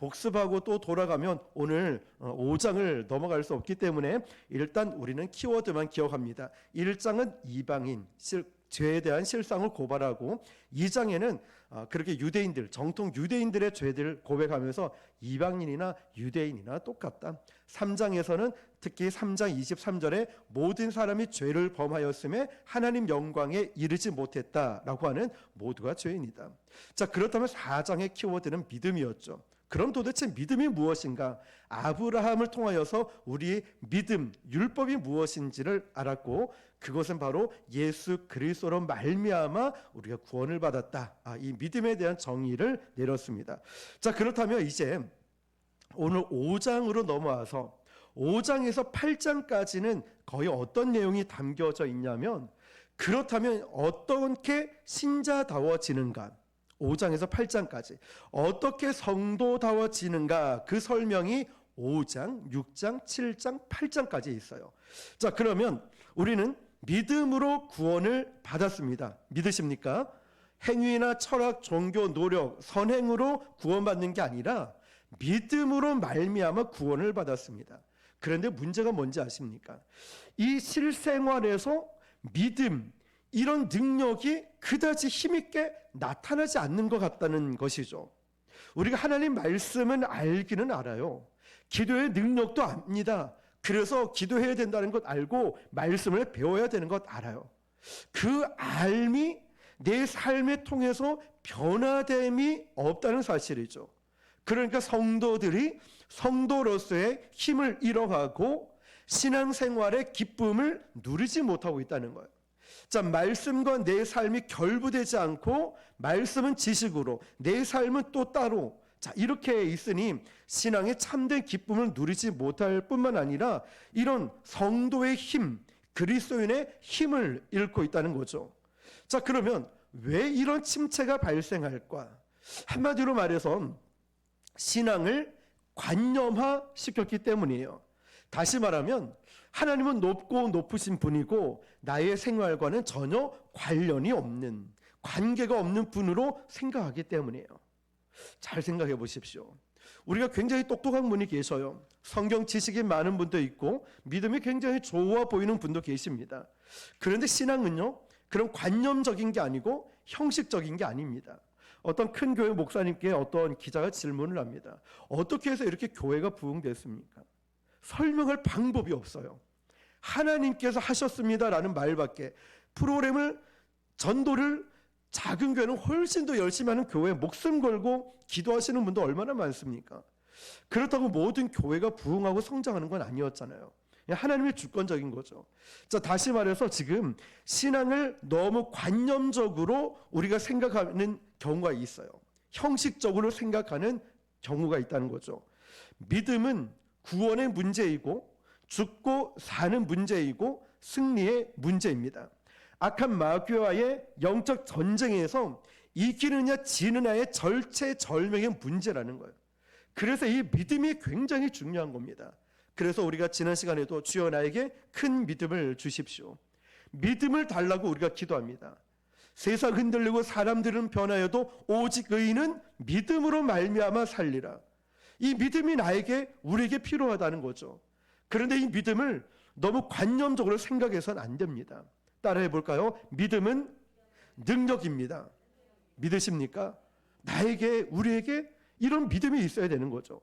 복습하고 또 돌아가면 오늘 5장을 넘어갈 수 없기 때문에 일단 우리는 키워드만 기억합니다. 1장은 이방인, 죄에 대한 실상을 고발하고, 2장에는 그렇게 유대인들, 정통 유대인들의 죄들을 고백하면서 이방인이나 유대인이나 똑같다. 3장에서는 특히 3장 23절에 모든 사람이 죄를 범하였음에 하나님 영광에 이르지 못했다라고 하는 모두가 죄인이다. 자, 그렇다면 4장의 키워드는 믿음이었죠. 그럼 도대체 믿음이 무엇인가? 아브라함을 통하여서 우리의 믿음, 율법이 무엇인지를 알았고, 그것은 바로 예수 그리스도로 말미암아 우리가 구원을 받았다. 이 믿음에 대한 정의를 내렸습니다. 자, 그렇다면 이제 오늘 5장으로 넘어와서 5장에서 8장까지는 거의 어떤 내용이 담겨져 있냐면, 그렇다면 어떻게 신자다워지는가? 5장에서 8장까지 어떻게 성도다워지는가, 그 설명이 5장, 6장, 7장, 8장까지 있어요. 자, 그러면 우리는 믿음으로 구원을 받았습니다. 믿으십니까? 행위나 철학, 종교, 노력, 선행으로 구원받는 게 아니라 믿음으로 말미암아 구원을 받았습니다. 그런데 문제가 뭔지 아십니까? 이 실생활에서 믿음, 이런 능력이 그다지 힘있게 나타나지 않는 것 같다는 것이죠. 우리가 하나님 말씀은 알기는 알아요. 기도의 능력도 압니다. 그래서 기도해야 된다는 것 알고 말씀을 배워야 되는 것 알아요. 그 알미 내 삶에 통해서 변화됨이 없다는 사실이죠. 그러니까 성도들이 성도로서의 힘을 잃어가고 신앙생활의 기쁨을 누리지 못하고 있다는 거예요. 자, 말씀과 내 삶이 결부되지 않고 말씀은 지식으로, 내 삶은 또 따로, 자, 이렇게 있으니 신앙의 참된 기쁨을 누리지 못할 뿐만 아니라 이런 성도의 힘, 그리스도인의 힘을 잃고 있다는 거죠. 자, 그러면 왜 이런 침체가 발생할까? 한마디로 말해서 신앙을 관념화시켰기 때문이에요. 다시 말하면 하나님은 높고 높으신 분이고 나의 생활과는 전혀 관련이 없는, 관계가 없는 분으로 생각하기 때문이에요. 잘 생각해 보십시오. 우리가 굉장히 똑똑한 분이 계셔요. 성경 지식이 많은 분도 있고 믿음이 굉장히 좋아 보이는 분도 계십니다. 그런데 신앙은요, 그런 관념적인 게 아니고 형식적인 게 아닙니다. 어떤 큰 교회 목사님께 어떤 기자가 질문을 합니다. 어떻게 해서 이렇게 교회가 부흥됐습니까? 설명할 방법이 없어요. 하나님께서 하셨습니다라는 말밖에. 프로그램을, 전도를 작은 교회는 훨씬 더 열심히 하는 교회에 목숨 걸고 기도하시는 분도 얼마나 많습니까? 그렇다고 모든 교회가 부흥하고 성장하는 건 아니었잖아요. 하나님의 주권적인 거죠. 자, 다시 말해서 지금 신앙을 너무 관념적으로 우리가 생각하는 경우가 있어요. 형식적으로 생각하는 경우가 있다는 거죠. 믿음은 구원의 문제이고 죽고 사는 문제이고 승리의 문제입니다. 악한 마귀와의 영적 전쟁에서 이기느냐 지느냐의 절체절명의 문제라는 거예요. 그래서 이 믿음이 굉장히 중요한 겁니다. 그래서 우리가 지난 시간에도 주여 나에게 큰 믿음을 주십시오, 믿음을 달라고 우리가 기도합니다. 세상 흔들리고 사람들은 변하여도 오직 의인은 믿음으로 말미암아 살리라. 이 믿음이 우리에게 필요하다는 거죠. 그런데 이 믿음을 너무 관념적으로 생각해서는 안 됩니다. 따라해 볼까요? 믿음은 능력입니다. 믿으십니까? 우리에게 이런 믿음이 있어야 되는 거죠.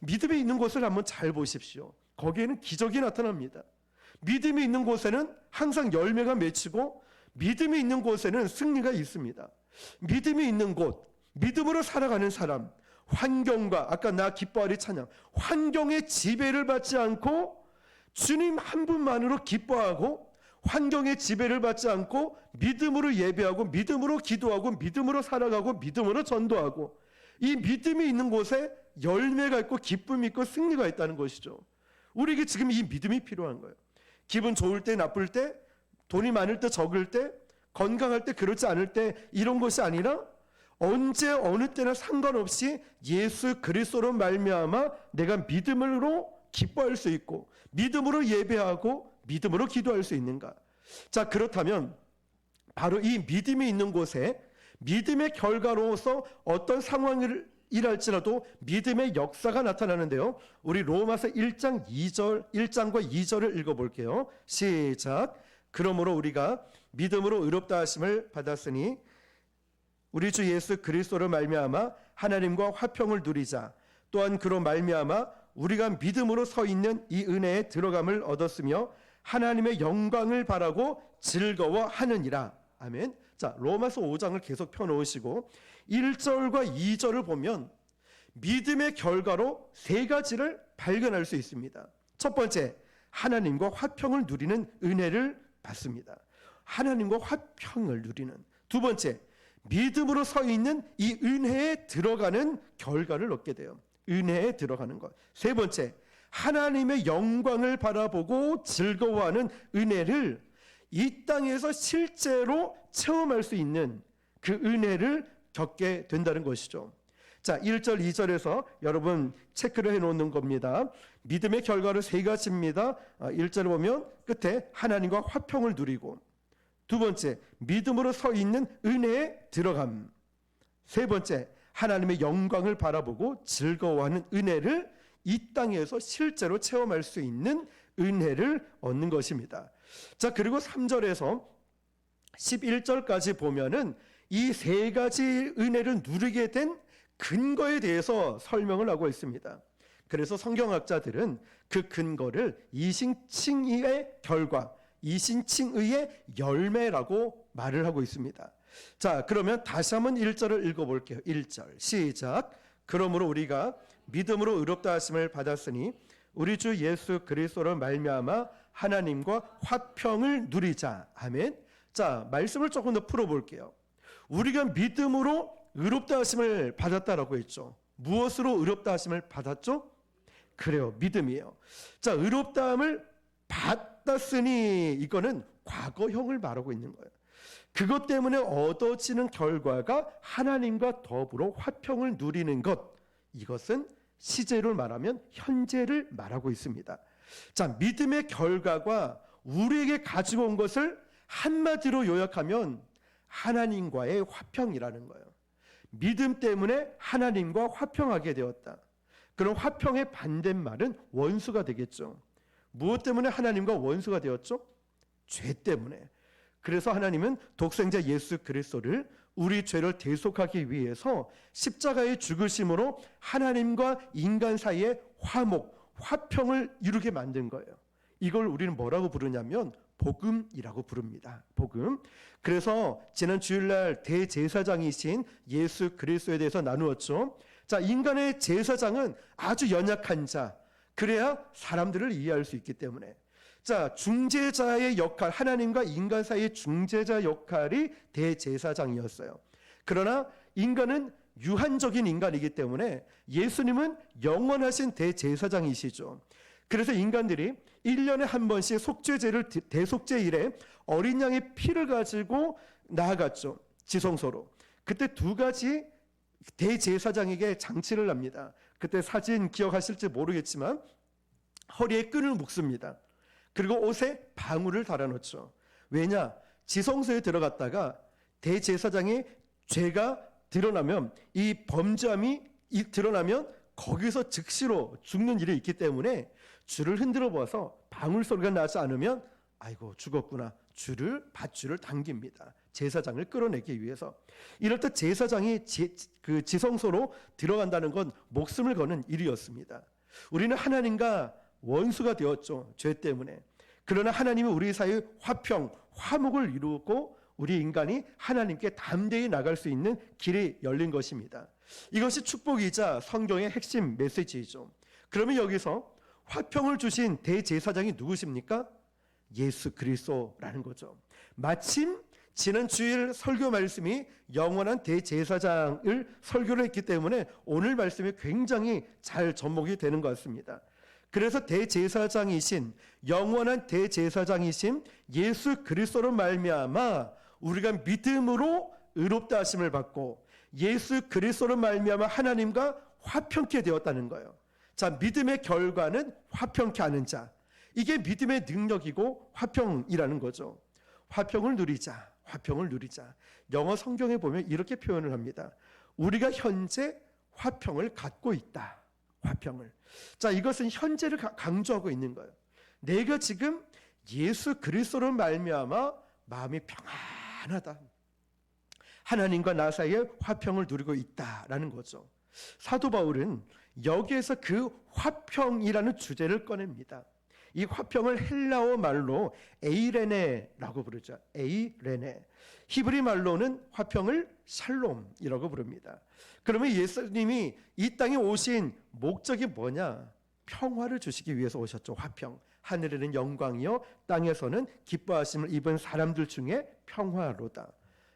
믿음이 있는 곳을 한번 잘 보십시오. 거기에는 기적이 나타납니다. 믿음이 있는 곳에는 항상 열매가 맺히고 믿음이 있는 곳에는 승리가 있습니다. 믿음이 있는 곳, 믿음으로 살아가는 사람, 환경과, 아까 나 기뻐하리 찬양, 환경의 지배를 받지 않고 주님 한 분만으로 기뻐하고 환경의 지배를 받지 않고 믿음으로 예배하고 믿음으로 기도하고 믿음으로 살아가고 믿음으로 전도하고, 이 믿음이 있는 곳에 열매가 있고 기쁨이 있고 승리가 있다는 것이죠. 우리에게 지금 이 믿음이 필요한 거예요. 기분 좋을 때, 나쁠 때, 돈이 많을 때, 적을 때, 건강할 때, 그렇지 않을 때, 이런 것이 아니라 언제 어느 때나 상관없이 예수 그리스도로 말미암아 내가 믿음으로 기뻐할 수 있고 믿음으로 예배하고 믿음으로 기도할 수 있는가? 자, 그렇다면 바로 이 믿음이 있는 곳에 믿음의 결과로서 어떤 상황을 일할지라도 믿음의 역사가 나타나는데요. 우리 로마서 1장 1장과 2절을 읽어볼게요. 시작. 그러므로 우리가 믿음으로 의롭다 하심을 받았으니 우리 주 예수 그리스도로 말미암아 하나님과 화평을 누리자. 또한 그로 말미암아 우리가 믿음으로 서 있는 이 은혜에 들어감을 얻었으며 하나님의 영광을 바라고 즐거워하느니라. 아멘. 자, 로마서 5장을 계속 펴놓으시고 1절과 2절을 보면 믿음의 결과로 세 가지를 발견할 수 있습니다. 첫 번째, 하나님과 화평을 누리는 은혜를 받습니다. 하나님과 화평을 누리는. 두 번째, 믿음으로 서 있는 이 은혜에 들어가는 결과를 얻게 돼요. 은혜에 들어가는 것. 세 번째, 하나님의 영광을 바라보고 즐거워하는 은혜를 이 땅에서 실제로 체험할 수 있는 그 은혜를 겪게 된다는 것이죠. 자, 1절, 2절에서 여러분 체크를 해놓는 겁니다. 믿음의 결과를 세 가지입니다. 1절을 보면 끝에 하나님과 화평을 누리고, 두 번째, 믿음으로 서 있는 은혜에 들어감, 세 번째, 하나님의 영광을 바라보고 즐거워하는 은혜를 이 땅에서 실제로 체험할 수 있는 은혜를 얻는 것입니다. 자, 그리고 3절에서 11절까지 보면은 이 세 가지 은혜를 누리게 된 근거에 대해서 설명을 하고 있습니다. 그래서 성경학자들은 그 근거를 이신칭의의 결과, 이신칭의의 열매라고 말을 하고 있습니다. 자, 그러면 다시 한번 1절을 읽어볼게요. 1절 시작. 그러므로 우리가 믿음으로 의롭다 하심을 받았으니 우리 주 예수 그리스도로 말미암아 하나님과 화평을 누리자. 아멘. 자, 말씀을 조금 더 풀어볼게요. 우리가 믿음으로 의롭다 하심을 받았다라고 했죠. 무엇으로 의롭다 하심을 받았죠? 그래요, 믿음이에요. 자, 의롭다함을 받았으니 이거는 과거형을 말하고 있는 거예요. 그것 때문에 얻어지는 결과가 하나님과 더불어 화평을 누리는 것, 이것은 시제를 말하면 현재를 말하고 있습니다. 자, 믿음의 결과가 우리에게 가지고 온 것을 한마디로 요약하면 하나님과의 화평이라는 거예요. 믿음 때문에 하나님과 화평하게 되었다. 그럼 화평의 반대말은 원수가 되겠죠. 무엇 때문에 하나님과 원수가 되었죠? 죄 때문에. 그래서 하나님은 독생자 예수 그리스도를 우리 죄를 대속하기 위해서 십자가의 죽으심으로 하나님과 인간 사이의 화목, 화평을 이루게 만든 거예요. 이걸 우리는 뭐라고 부르냐면 복음이라고 부릅니다. 복음. 그래서 지난 주일날 대제사장이신 예수 그리스도에 대해서 나누었죠. 자, 인간의 제사장은 아주 연약한 자, 그래야 사람들을 이해할 수 있기 때문에. 자, 중재자의 역할, 하나님과 인간 사이의 중재자 역할이 대제사장이었어요. 그러나 인간은 유한적인 인간이기 때문에 예수님은 영원하신 대제사장이시죠. 그래서 인간들이 1년에 한 번씩 속죄제를 대속죄일에 어린 양의 피를 가지고 나아갔죠. 지성소로. 그때 두 가지 대제사장에게 장치를 합니다. 그때 사진 기억하실지 모르겠지만 허리에 끈을 묶습니다. 그리고 옷에 방울을 달아놓죠. 왜냐? 지성소에 들어갔다가 대제사장의 죄가 드러나면, 이 범죄함이 드러나면 거기서 즉시로 죽는 일이 있기 때문에 줄을 흔들어 보아서 방울 소리가 나지 않으면 아이고 죽었구나, 밧줄을 당깁니다. 제사장을 끌어내기 위해서. 이럴 때 제사장이 그 지성소로 들어간다는 건 목숨을 거는 일이었습니다. 우리는 하나님과 원수가 되었죠, 죄 때문에. 그러나 하나님이 우리 사이의 화평, 화목을 이루고 우리 인간이 하나님께 담대히 나갈 수 있는 길이 열린 것입니다. 이것이 축복이자 성경의 핵심 메시지이죠. 그러면 여기서 화평을 주신 대제사장이 누구십니까? 예수 그리스도라는 거죠. 마침 지난 주일 설교 말씀이 영원한 대제사장을 설교를 했기 때문에 오늘 말씀이 굉장히 잘 접목이 되는 것 같습니다. 그래서 대제사장이신, 영원한 대제사장이신 예수 그리스도로 말미암아 우리가 믿음으로 의롭다 하심을 받고 예수 그리스도로 말미암아 하나님과 화평케 되었다는 거예요. 자, 믿음의 결과는 화평케 하는 자. 이게 믿음의 능력이고 화평이라는 거죠. 화평을 누리자, 화평을 누리자. 영어 성경에 보면 이렇게 표현을 합니다. 우리가 현재 화평을 갖고 있다. 화평을. 자, 이것은 현재를 강조하고 있는 거예요. 내가 지금 예수 그리스도로 말미암아 마음이 평안하다. 하나님과 나 사이에 화평을 누리고 있다라는 거죠. 사도 바울은 여기에서 그 화평이라는 주제를 꺼냅니다. 이 화평을 헬라어 말로 에이레네라고 부르죠. 에이레네. 히브리 말로는 화평을 샬롬이라고 부릅니다. 그러면 예수님이 이 땅에 오신 목적이 뭐냐? 평화를 주시기 위해서 오셨죠. 화평. 하늘에는 영광이요 땅에서는 기뻐하심을 입은 사람들 중에 평화로다.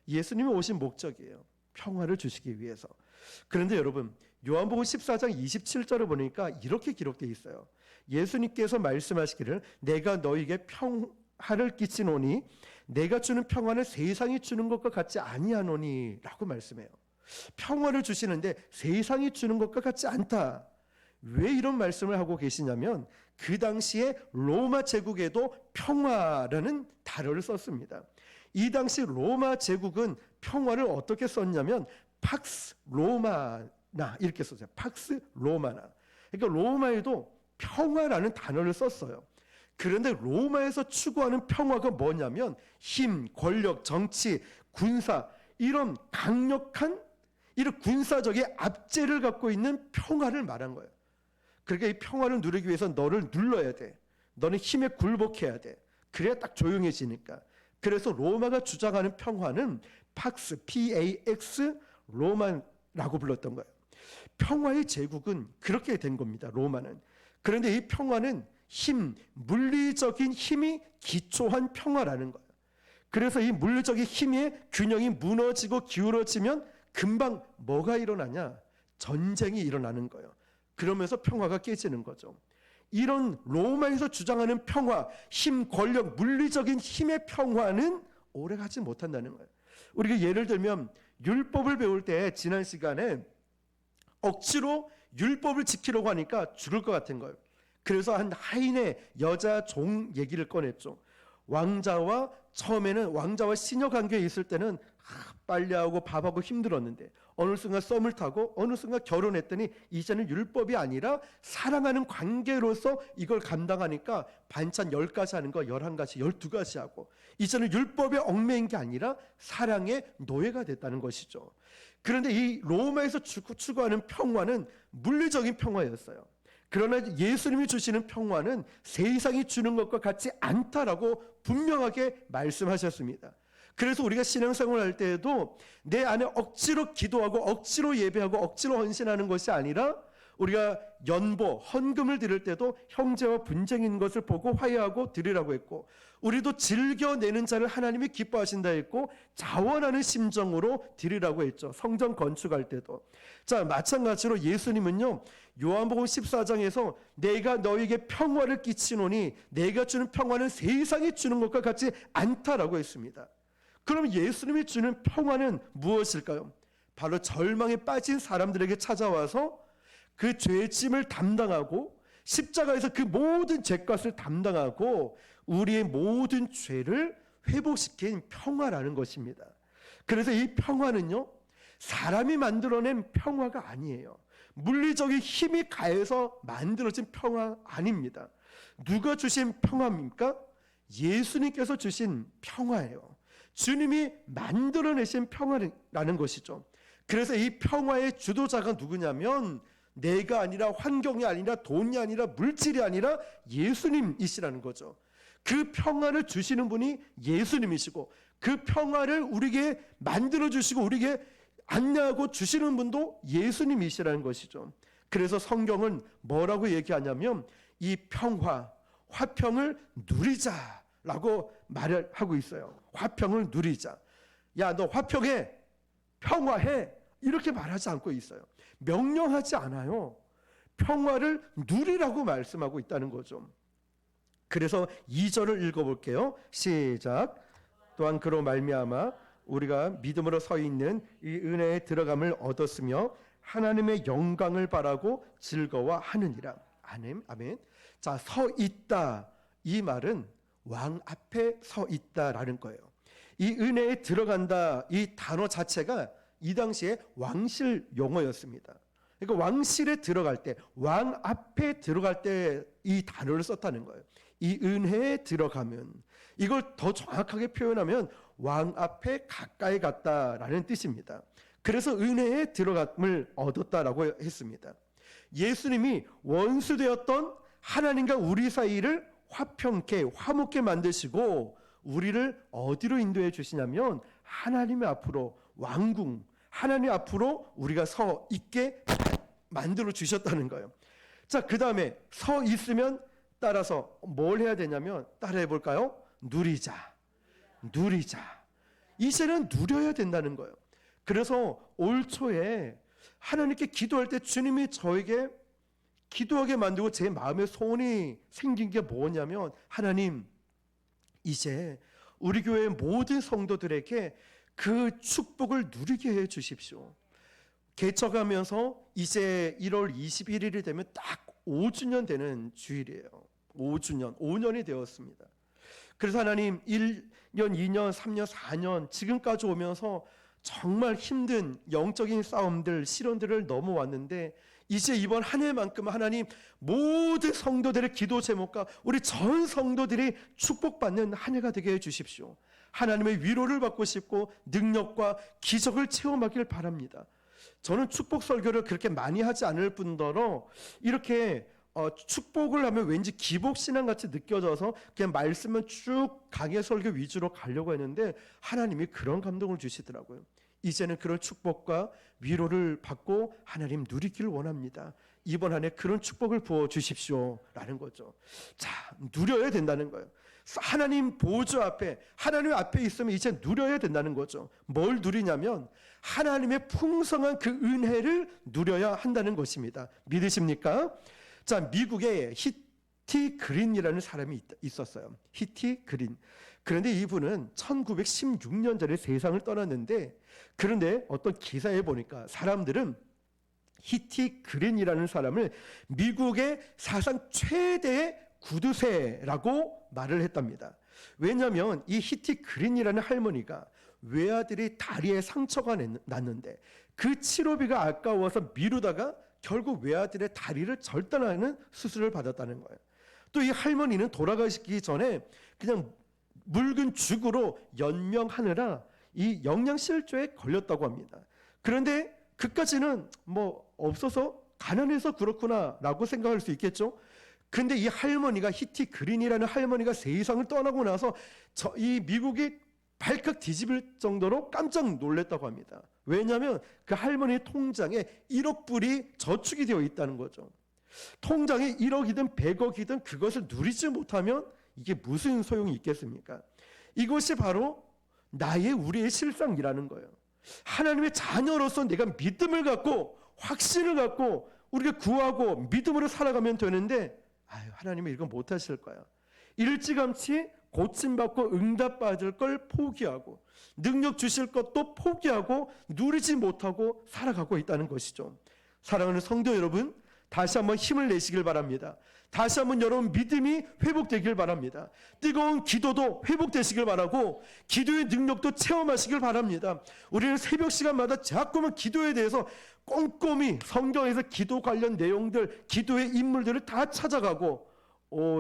예수님이 오신 목적이에요. 평화를 주시기 위해서. 그런데 여러분, 요한복음 14장 27절을 보니까 이렇게 기록되어 있어요. 예수님께서 말씀하시기를 내가 너희에게 평화를 끼치노니 내가 주는 평화는 세상이 주는 것과 같지 아니하노니 라고 말씀해요. 평화를 주시는데 세상이 주는 것과 같지 않다. 왜 이런 말씀을 하고 계시냐면 그 당시에 로마 제국에도 평화라는 단어를 썼습니다. 이 당시 로마 제국은 평화를 어떻게 썼냐면 팍스 로마나 이렇게 썼어요. 팍스 로마나. 그러니까 로마에도 평화라는 단어를 썼어요. 그런데 로마에서 추구하는 평화가 뭐냐면 힘, 권력, 정치, 군사 이런 강력한 이런 군사적인 압제를 갖고 있는 평화를 말한 거예요. 그러니까 이 평화를 누리기 위해서 너를 눌러야 돼. 너는 힘에 굴복해야 돼. 그래야 딱 조용해지니까. 그래서 로마가 주장하는 평화는 팍스, PAX 로마라고 불렀던 거예요. 평화의 제국은 그렇게 된 겁니다. 로마는. 그런데 이 평화는 힘, 물리적인 힘이 기초한 평화라는 거예요. 그래서 이 물리적인 힘의 균형이 무너지고 기울어지면 금방 뭐가 일어나냐? 전쟁이 일어나는 거예요. 그러면서 평화가 깨지는 거죠. 이런 로마에서 주장하는 평화, 힘, 권력, 물리적인 힘의 평화는 오래가지 못한다는 거예요. 우리가 예를 들면 율법을 배울 때 지난 시간에 억지로 율법을 지키려고 하니까 죽을 것 같은 거예요. 그래서 한 하인의 여자 종 얘기를 꺼냈죠. 왕자와 처음에는 왕자와 시녀 관계에 있을 때는 빨래하고 밥하고 힘들었는데 어느 순간 썸을 타고 어느 순간 결혼했더니 이제는 율법이 아니라 사랑하는 관계로서 이걸 감당하니까 반찬 10가지 하는 거 11가지, 12가지 하고 이제는 율법에 얽매인 게 아니라 사랑의 노예가 됐다는 것이죠. 그런데 이 로마에서 추구하는 평화는 물리적인 평화였어요. 그러나 예수님이 주시는 평화는 세상이 주는 것과 같지 않다라고 분명하게 말씀하셨습니다. 그래서 우리가 신앙생활 할 때에도 내 안에 억지로 기도하고 억지로 예배하고 억지로 헌신하는 것이 아니라 우리가 연보, 헌금을 드릴 때도 형제와 분쟁인 것을 보고 화해하고 드리라고 했고 우리도 즐겨내는 자를 하나님이 기뻐하신다 했고 자원하는 심정으로 드리라고 했죠. 성전 건축할 때도. 자, 마찬가지로 예수님은요. 요한복음 14장에서 내가 너에게 평화를 끼치노니 내가 주는 평화는 세상이 주는 것과 같지 않다라고 했습니다. 그럼 예수님이 주는 평화는 무엇일까요? 바로 절망에 빠진 사람들에게 찾아와서 그 죄짐을 담당하고 십자가에서 그 모든 죄값을 담당하고 우리의 모든 죄를 회복시킨 평화라는 것입니다. 그래서 이 평화는요, 사람이 만들어낸 평화가 아니에요. 물리적인 힘이 가해서 만들어진 평화 아닙니다. 누가 주신 평화입니까? 예수님께서 주신 평화예요. 주님이 만들어내신 평화라는 것이죠. 그래서 이 평화의 주도자가 누구냐면 내가 아니라 환경이 아니라 돈이 아니라 물질이 아니라 예수님이시라는 거죠. 그 평화를 주시는 분이 예수님이시고 그 평화를 우리에게 만들어주시고 우리에게 안내하고 주시는 분도 예수님이시라는 것이죠. 그래서 성경은 뭐라고 얘기하냐면 이 평화, 화평을 누리자라고 말을 하고 있어요. 화평을 누리자. 야, 너 화평해, 평화해 이렇게 말하지 않고 있어요. 명령하지 않아요. 평화를 누리라고 말씀하고 있다는 거죠. 그래서 2절을 읽어볼게요. 시작. 또한 그로 말미암아 우리가 믿음으로 서 있는 이 은혜에 들어감을 얻었으며 하나님의 영광을 바라고 즐거워하느니라. 아멘. 자, 서 있다. 이 말은 왕 앞에 서 있다라는 거예요. 이 은혜에 들어간다 이 단어 자체가 이 당시에 왕실 용어였습니다. 그러니까 왕실에 들어갈 때, 왕 앞에 들어갈 때 이 단어를 썼다는 거예요. 이 은혜에 들어가면, 이걸 더 정확하게 표현하면 왕 앞에 가까이 갔다라는 뜻입니다. 그래서 은혜에 들어감을 얻었다라고 했습니다. 예수님이 원수되었던 하나님과 우리 사이를 화평케 화목케 만드시고 우리를 어디로 인도해 주시냐면 하나님의 앞으로, 왕궁 하나님 앞으로 우리가 서 있게 만들어 주셨다는 거예요. 자, 그 다음에 서 있으면 따라서 뭘 해야 되냐면 따라해 볼까요? 누리자. 이제는 누려야 된다는 거예요. 그래서 올 초에 하나님께 기도할 때 주님이 저에게 기도하게 만들고 제 마음에 소원이 생긴 게 뭐냐면, 하나님, 이제 우리 교회 모든 성도들에게 그 축복을 누리게 해 주십시오. 개척하면서 이제 1월 21일이 되면 딱 5주년 되는 주일이에요. 5년이 되었습니다. 그래서 하나님, 1년, 2년, 3년, 4년 지금까지 오면서 정말 힘든 영적인 싸움들, 시련들을 넘어왔는데 이제 이번 한 해만큼 하나님 모든 성도들의 기도 제목과 우리 전 성도들이 축복받는 한 해가 되게 해주십시오. 하나님의 위로를 받고 싶고 능력과 기적을 체험하길 바랍니다. 저는 축복 설교를 그렇게 많이 하지 않을 뿐더러 이렇게 축복을 하면 왠지 기복신앙같이 느껴져서 그냥 말씀은 쭉 강해 설교 위주로 가려고 했는데 하나님이 그런 감동을 주시더라고요. 이제는 그런 축복과 위로를 받고 하나님 누리기를 원합니다. 이번 한 해 그런 축복을 부어주십시오 라는 거죠. 자, 누려야 된다는 거예요. 하나님 보좌 앞에, 하나님 앞에 있으면 이제 누려야 된다는 거죠. 뭘 누리냐면 하나님의 풍성한 그 은혜를 누려야 한다는 것입니다. 믿으십니까? 자, 미국에 히티 그린이라는 사람이 있었어요. 히티 그린. 그런데 이분은 1916년 전에 세상을 떠났는데, 그런데 어떤 기사에 보니까 사람들은 히티 그린이라는 사람을 미국의 사상 최대의 구두쇠라고 말을 했답니다. 왜냐하면 이 히티 그린이라는 할머니가 외아들이 다리에 상처가 났는데 그 치료비가 아까워서 미루다가 결국 외아들의 다리를 절단하는 수술을 받았다는 거예요. 또 이 할머니는 돌아가시기 전에 그냥 묽은 죽으로 연명하느라 이 영양실조에 걸렸다고 합니다. 그런데 그까지는 뭐 없어서 가난해서 그렇구나라고 생각할 수 있겠죠. 근데 이 할머니가, 히티 그린이라는 할머니가 세상을 떠나고 나서 이 미국이 발칵 뒤집을 정도로 깜짝 놀랐다고 합니다. 왜냐하면 그 할머니의 통장에 1억 불이 저축이 되어 있다는 거죠. 통장에 1억이든 100억이든 그것을 누리지 못하면 이게 무슨 소용이 있겠습니까? 이것이 바로 나의, 우리의 실상이라는 거예요. 하나님의 자녀로서 내가 믿음을 갖고 확신을 갖고 우리가 구하고 믿음으로 살아가면 되는데, 하나님은 이건 못하실 거야. 일찌감치 고침받고 응답받을 걸 포기하고 능력 주실 것도 포기하고 누리지 못하고 살아가고 있다는 것이죠. 사랑하는 성도 여러분, 다시 한번 힘을 내시길 바랍니다. 다시 한번 여러분 믿음이 회복되길 바랍니다. 뜨거운 기도도 회복되시길 바라고 기도의 능력도 체험하시길 바랍니다. 우리는 새벽 시간마다 자꾸만 기도에 대해서 꼼꼼히 성경에서 기도 관련 내용들, 기도의 인물들을 다 찾아가고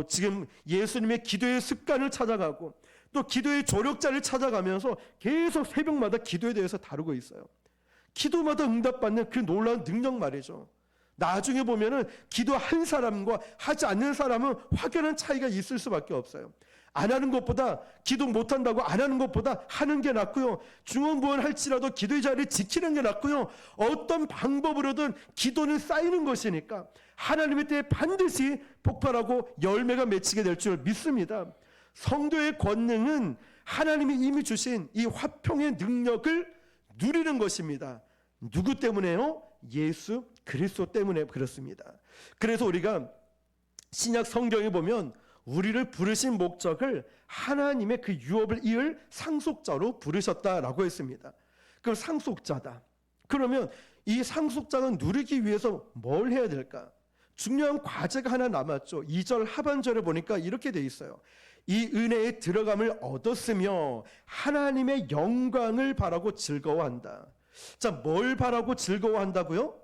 지금 예수님의 기도의 습관을 찾아가고 또 기도의 조력자를 찾아가면서 계속 새벽마다 기도에 대해서 다루고 있어요. 기도마다 응답받는 그 놀라운 능력 말이죠. 나중에 보면은 기도한 사람과 하지 않는 사람은 확연한 차이가 있을 수밖에 없어요. 안 하는 것보다, 기도 못한다고 안 하는 것보다 하는 게 낫고요. 중언부언할지라도 기도의 자리를 지키는 게 낫고요. 어떤 방법으로든 기도는 쌓이는 것이니까 하나님의 때에 반드시 폭발하고 열매가 맺히게 될 줄 믿습니다. 성도의 권능은 하나님이 이미 주신 이 화평의 능력을 누리는 것입니다. 누구 때문에요? 예수 그리스도 때문에 그렇습니다. 그래서 우리가 신약 성경에 보면 우리를 부르신 목적을 하나님의 그 유업을 이을 상속자로 부르셨다라고 했습니다. 그럼 상속자다. 그러면 이 상속자는 누리기 위해서 뭘 해야 될까? 중요한 과제가 하나 남았죠. 2절 하반절에 보니까 이렇게 돼 있어요. 이 은혜에 들어감을 얻었으며 하나님의 영광을 바라고 즐거워한다. 자, 뭘 바라고 즐거워한다고요?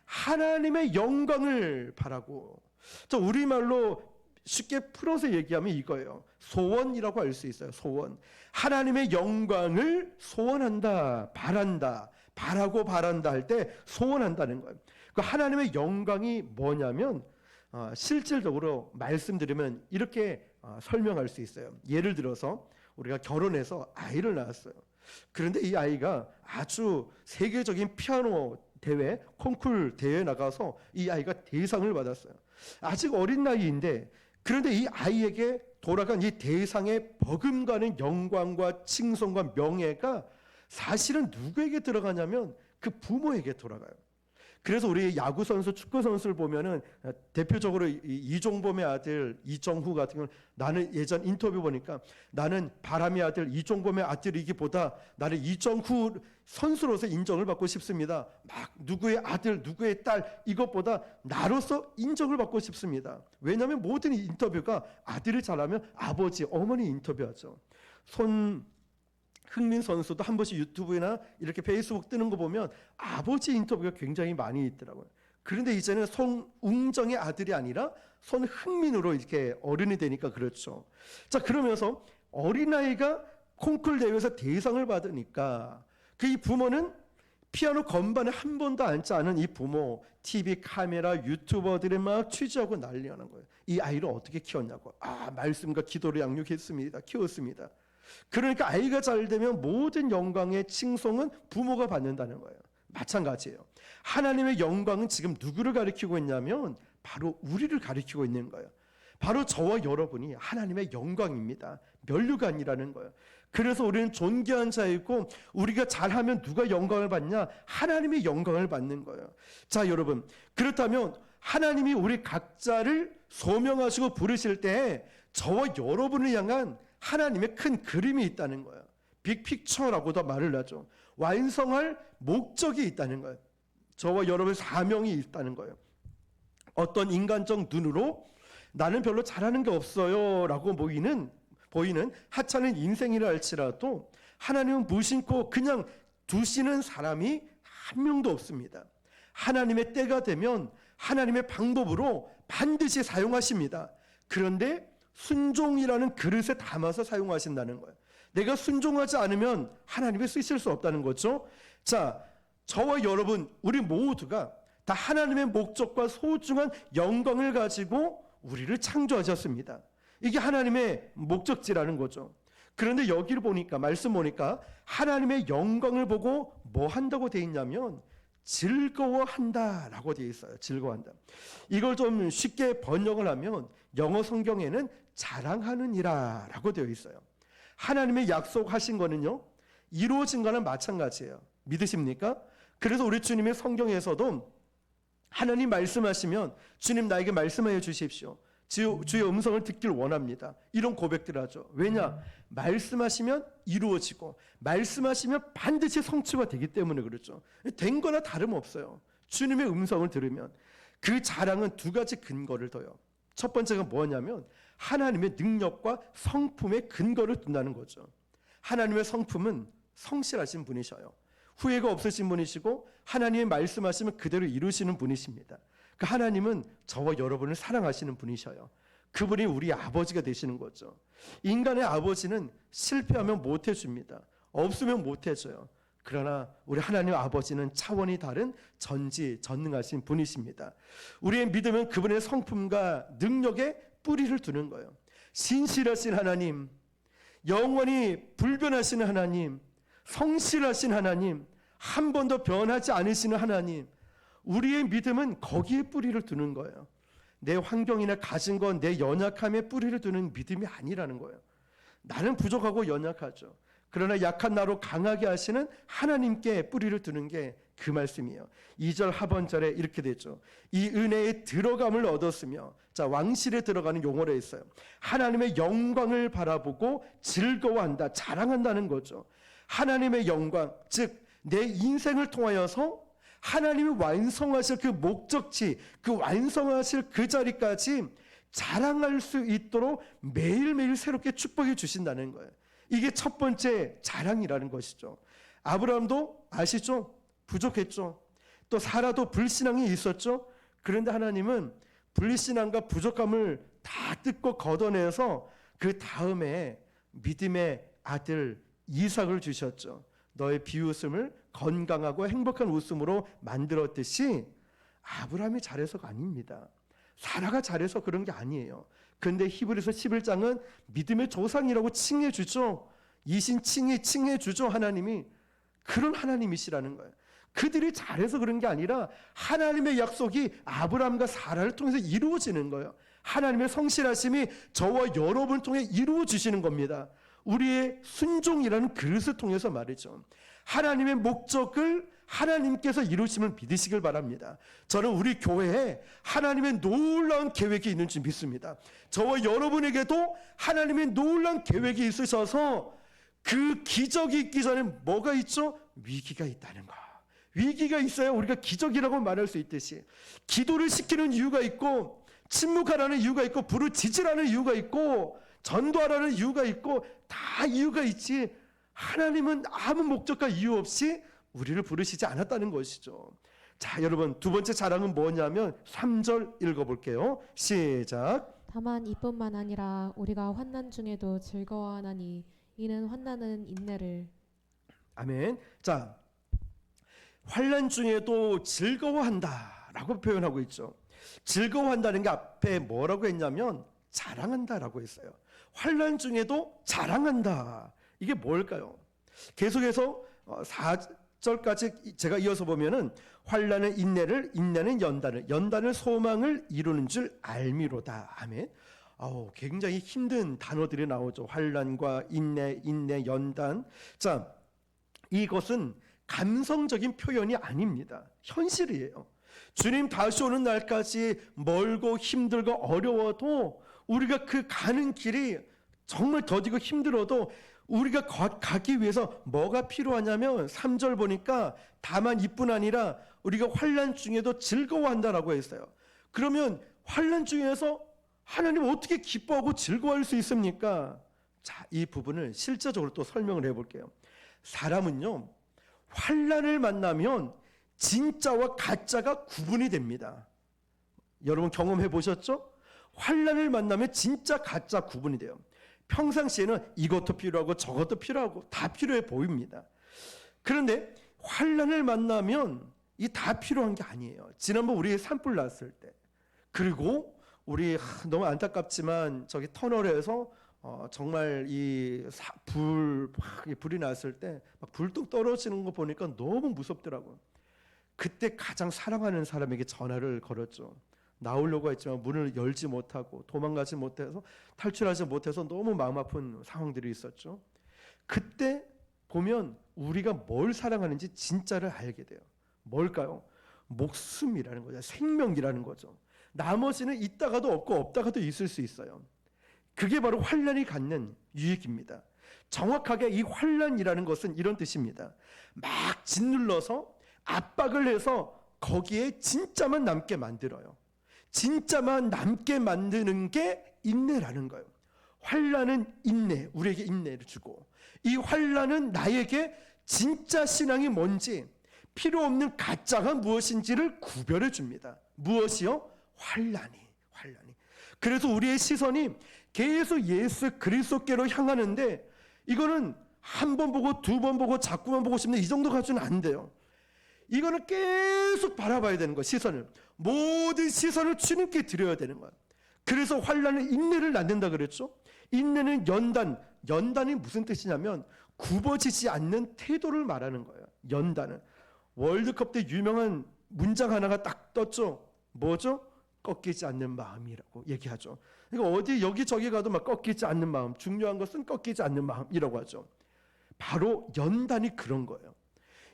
하나님의 영광을 바라고. 자, 우리말로 쉽게 풀어서 얘기하면 이거예요. 소원이라고 할 수 있어요. 소원. 하나님의 영광을 소원한다, 바란다, 바라고 바란다 할 때 소원한다는 거예요. 그 하나님의 영광이 뭐냐면 실질적으로 말씀드리면 이렇게 설명할 수 있어요. 예를 들어서 우리가 결혼해서 아이를 낳았어요. 그런데 이 아이가 아주 세계적인 피아노 대회, 콩쿨 대회에 나가서 이 아이가 대상을 받았어요. 아직 어린 나이인데, 그런데 이 아이에게 돌아간 이 대상의 버금가는 영광과 칭송과 명예가 사실은 누구에게 들어가냐면 그 부모에게 돌아가요. 그래서 우리 야구 선수, 축구 선수를 보면은 대표적으로 이종범의 아들 이정후 같은 경우는, 나는 예전 인터뷰 보니까 나는 바람의 아들 이종범의 아들이기보다 나는 이정후 선수로서 인정을 받고 싶습니다. 막 누구의 아들, 누구의 딸 이것보다 나로서 인정을 받고 싶습니다. 왜냐하면 모든 인터뷰가 아들이 잘하면 아버지, 어머니 인터뷰하죠. 흥민 선수도 한 번씩 유튜브나 이렇게 페이스북 뜨는 거 보면 아버지 인터뷰가 굉장히 많이 있더라고요. 그런데 이제는 손웅정의 아들이 아니라 손흥민으로 이렇게 어른이 되니까 그렇죠. 자, 그러면서 어린아이가 콩쿨 대회에서 대상을 받으니까 그 이 부모는 피아노 건반에 한 번도 앉지 않은 이 부모, TV 카메라, 유튜버들이 막 취재하고 난리가 난 거예요. 이 아이를 어떻게 키웠냐고. 말씀과 기도로 양육했습니다. 키웠습니다. 그러니까 아이가 잘 되면 모든 영광의 칭송은 부모가 받는다는 거예요. 마찬가지예요. 하나님의 영광은 지금 누구를 가리키고 있냐면 바로 우리를 가리키고 있는 거예요. 바로 저와 여러분이 하나님의 영광입니다. 면류가 아니라는 거예요. 그래서 우리는 존귀한 자이고, 우리가 잘하면 누가 영광을 받냐? 하나님의 영광을 받는 거예요. 자, 여러분, 그렇다면 하나님이 우리 각자를 소명하시고 부르실 때 저와 여러분을 향한 하나님의 큰 그림이 있다는 거예요. 빅픽처라고도 말을 하죠. 완성할 목적이 있다는 거예요. 저와 여러분의 사명이 있다는 거예요. 어떤 인간적 눈으로 나는 별로 잘하는 게 없어요 라고 보이는 하찮은 인생이라 할지라도 하나님은 무심코 그냥 두시는 사람이 한 명도 없습니다. 하나님의 때가 되면 하나님의 방법으로 반드시 사용하십니다. 그런데 순종이라는 그릇에 담아서 사용하신다는 거예요. 내가 순종하지 않으면 하나님이 쓰실 수 없다는 거죠. 자, 저와 여러분, 우리 모두가 다 하나님의 목적과 소중한 영광을 가지고 우리를 창조하셨습니다. 이게 하나님의 목적지라는 거죠. 그런데 여기를 보니까, 말씀 보니까 하나님의 영광을 보고 뭐 한다고 되어 있냐면 즐거워한다라고 되어 있어요. 즐거워한다. 이걸 좀 쉽게 번역을 하면 영어 성경에는 자랑하느니라 라고 되어 있어요. 하나님의 약속하신 거는요, 이루어진 거는 마찬가지예요. 믿으십니까? 그래서 우리 주님의 성경에서도 하나님 말씀하시면 주님 나에게 말씀하여 주십시오. 주의 음성을 듣길 원합니다. 이런 고백들을 하죠. 왜냐? 말씀하시면 이루어지고 말씀하시면 반드시 성취가 되기 때문에 그렇죠. 된 거나 다름없어요. 주님의 음성을 들으면. 그 자랑은 두 가지 근거를 둬요. 첫 번째가 뭐냐면 하나님의 능력과 성품의 근거를 둔다는 거죠. 하나님의 성품은 성실하신 분이셔요. 후회가 없으신 분이시고 하나님의 말씀하시면 그대로 이루시는 분이십니다. 그 하나님은 저와 여러분을 사랑하시는 분이셔요. 그분이 우리 아버지가 되시는 거죠. 인간의 아버지는 실패하면 못 해줍니다. 없으면 못 해줘요. 그러나 우리 하나님 아버지는 차원이 다른 전지전능하신 분이십니다. 우리의 믿음은 그분의 성품과 능력에 뿌리를 두는 거예요. 신실하신 하나님, 영원히 불변하시는 하나님, 성실하신 하나님, 한 번도 변하지 않으시는 하나님, 우리의 믿음은 거기에 뿌리를 두는 거예요. 내 환경이나 가진 것, 내 연약함에 뿌리를 두는 믿음이 아니라는 거예요. 나는 부족하고 연약하죠. 그러나 약한 나로 강하게 하시는 하나님께 뿌리를 두는 게 그 말씀이에요. 2절 하반절에 이렇게 되죠. 이 은혜에 들어감을 얻었으며, 자, 왕실에 들어가는 용어로 있어요. 하나님의 영광을 바라보고 즐거워한다, 자랑한다는 거죠. 하나님의 영광, 즉 내 인생을 통하여서 하나님이 완성하실 그 목적지, 그 완성하실 그 자리까지 자랑할 수 있도록 매일매일 새롭게 축복해 주신다는 거예요. 이게 첫 번째 자랑이라는 것이죠. 아브라함도 아시죠? 부족했죠. 또 사라도 불신앙이 있었죠. 그런데 하나님은 불신앙과 부족함을 다 뜯고 걷어내서 그 다음에 믿음의 아들 이삭을 주셨죠. 너의 비웃음을 건강하고 행복한 웃음으로 만들었듯이 아브라함이 잘해서가 아닙니다. 사라가 잘해서 그런 게 아니에요. 그런데 히브리서 11장은 믿음의 조상이라고 칭해 주죠. 이신 칭해 주죠. 하나님이 그런 하나님이시라는 거예요. 그들이 잘해서 그런 게 아니라 하나님의 약속이 아브라함과 사라를 통해서 이루어지는 거예요. 하나님의 성실하심이 저와 여러분을 통해 이루어지시는 겁니다. 우리의 순종이라는 그릇을 통해서 말이죠. 하나님의 목적을 하나님께서 이루심을 믿으시길 바랍니다. 저는 우리 교회에 하나님의 놀라운 계획이 있는 줄 믿습니다. 저와 여러분에게도 하나님의 놀라운 계획이 있으셔서 그 기적이 있기 전에 뭐가 있죠? 위기가 있다는 거. 위기가 있어야 우리가 기적이라고 말할 수 있듯이 기도를 시키는 이유가 있고 침묵하라는 이유가 있고 부르짖으라는 이유가 있고 전도하라는 이유가 있고 다 이유가 있지 하나님은 아무 목적과 이유 없이 우리를 부르시지 않았다는 것이죠. 자, 여러분 두 번째 자랑은 뭐냐면 3절 읽어볼게요. 시작. 다만 이뿐만 아니라 우리가 환난 중에도 즐거워하나니 이는 환난은 인내를. 아멘. 자, 환난 중에도 즐거워한다라고 표현하고 있죠. 즐거워한다는 게 앞에 뭐라고 했냐면 자랑한다라고 했어요. 환난 중에도 자랑한다. 이게 뭘까요? 계속해서 4절까지 제가 이어서 보면은 환난은 인내를, 인내는 연단을, 연단을 소망을 이루는 줄 알미로다. 아멘. 굉장히 힘든 단어들이 나오죠. 환난과 인내, 연단. 자, 이것은 감성적인 표현이 아닙니다. 현실이에요. 주님 다시 오는 날까지 멀고 힘들고 어려워도 우리가 그 가는 길이 정말 더디고 힘들어도 우리가 가기 위해서 뭐가 필요하냐면 3절 보니까 다만 이뿐 아니라 우리가 환난 중에도 즐거워한다라고 했어요. 그러면 환난 중에서 하나님 어떻게 기뻐하고 즐거워할 수 있습니까? 자, 이 부분을 실제적으로 또 설명을 해볼게요. 사람은요 환난을 만나면 진짜와 가짜가 구분이 됩니다. 여러분 경험해 보셨죠? 환난을 만나면 진짜 가짜 구분이 돼요. 평상시에는 이것도 필요하고 저것도 필요하고 다 필요해 보입니다. 그런데 환난을 만나면 이 다 필요한 게 아니에요. 지난번 우리 산불 났을 때 그리고 우리 너무 안타깝지만 저기 터널에서 정말 불이 났을 때 막 불뚝 떨어지는 거 보니까 너무 무섭더라고요. 그때 가장 사랑하는 사람에게 전화를 걸었죠. 나오려고 했지만 문을 열지 못하고 도망가지 못해서 탈출하지 못해서 너무 마음 아픈 상황들이 있었죠. 그때 보면 우리가 뭘 사랑하는지 진짜를 알게 돼요. 뭘까요? 목숨이라는 거죠. 생명이라는 거죠. 나머지는 있다가도 없고 없다가도 있을 수 있어요. 그게 바로 환난이 갖는 유익입니다. 정확하게 이 환난이라는 것은 이런 뜻입니다. 막 짓눌러서 압박을 해서 거기에 진짜만 남게 만들어요. 진짜만 남게 만드는 게 인내라는 거예요. 환난은 인내, 우리에게 인내를 주고 이 환난은 나에게 진짜 신앙이 뭔지 필요 없는 가짜가 무엇인지를 구별해 줍니다. 무엇이요? 환난이. 그래서 우리의 시선이 계속 예수 그리스도께로 향하는데 이거는 한 번 보고 두 번 보고 자꾸만 보고 싶네 이 정도 가지고는 안 돼요. 이거는 계속 바라봐야 되는 거예요. 시선을. 모든 시선을 주님께 드려야 되는 거예요. 그래서 환난은 인내를 낳는다 그랬죠. 인내는 연단이 무슨 뜻이냐면 굽어지지 않는 태도를 말하는 거예요. 연단은. 월드컵 때 유명한 문장 하나가 딱 떴죠. 뭐죠? 꺾이지 않는 마음이라고 얘기하죠. 그러니까 어디 여기저기 가도 막 꺾이지 않는 마음, 중요한 것은 꺾이지 않는 마음이라고 하죠. 바로 연단이 그런 거예요.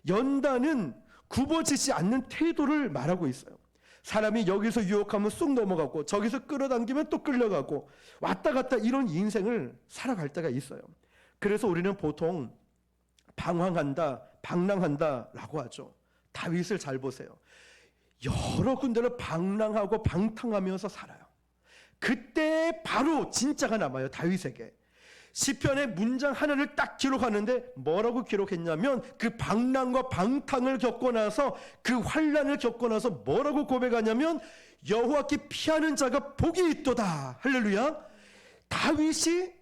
연단은 굽어지지 않는 태도를 말하고 있어요. 사람이 여기서 유혹하면 쑥 넘어가고 저기서 끌어당기면 또 끌려가고 왔다 갔다 이런 인생을 살아갈 때가 있어요. 그래서 우리는 보통 방랑한다라고 하죠. 다윗을 잘 보세요. 여러 군데를 방랑하고 방탕하면서 살아요. 그때 바로 진짜가 남아요. 다윗에게. 시편의 문장 하나를 딱 기록하는데 뭐라고 기록했냐면 그 방랑과 방탕을 겪고 나서 그 환난을 겪고 나서 뭐라고 고백하냐면 여호와께 피하는 자가 복이 있도다. 할렐루야. 다윗이